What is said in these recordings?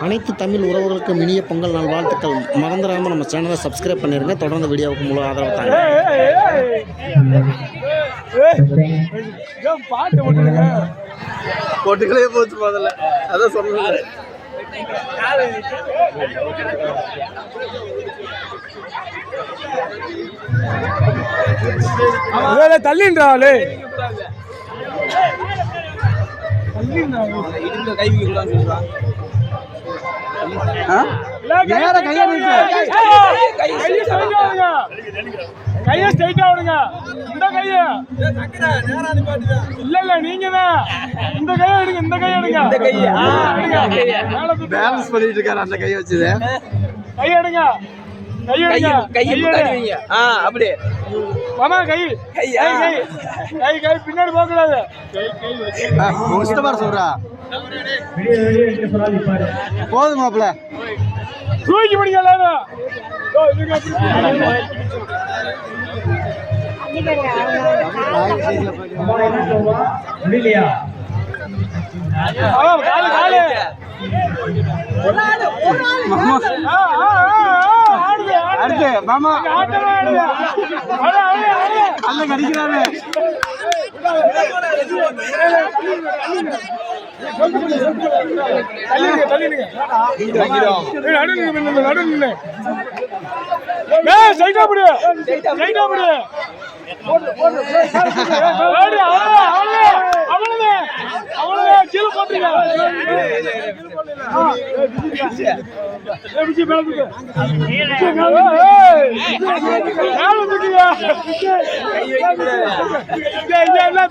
அனைத்து தமிழ் உறவுகளுக்கும் இனிய பொங்கல் நாள் வாழ்த்துக்கள். மறந்துடாமல் நம்ம சேனலை சப்ஸ்கிரைப் பண்ணிடுங்க. தொடர்ந்து வீடியோவுக்கு முழு ஆதரவு தாங்க. போட்டுகளே போச்சு முதல்ல அதான் சொன்னேன். தள்ளின்றாளே கைய ஸ்ட்ரைட்டா விடுங்க. இந்த கைய இல்ல இல்ல நீங்க தான் இந்த கைய எடுங்க. இந்த கைய எடுங்க. இந்த கைய பேலன்ஸ் பண்ணிட்டு இருக்காரு. அந்த கைய வச்சது கைய எடுங்க. கைய எடுங்க. கைய எடுங்க. அப்படியே மாமா கை கை கை கை கை பின்னாடி போக கூடாது. சொல்றா போதும் மாப்பிள்ள தூக்கி பிடிக்க எல்லாரும். அடுத்து மாமா அல்ல கடிக்கிறாரு.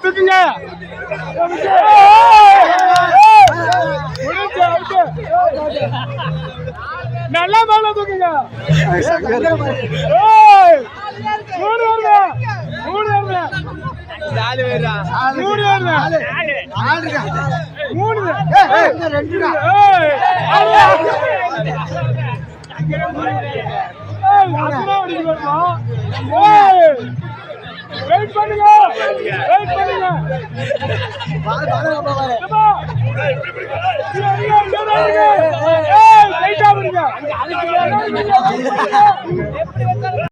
தூக்குங்க. நல்லா மேல தூக்குங்க. வெயிட் பண்ணுங்க. வெயிட் பண்ணுங்க. டைட்டா பண்ணுங்க.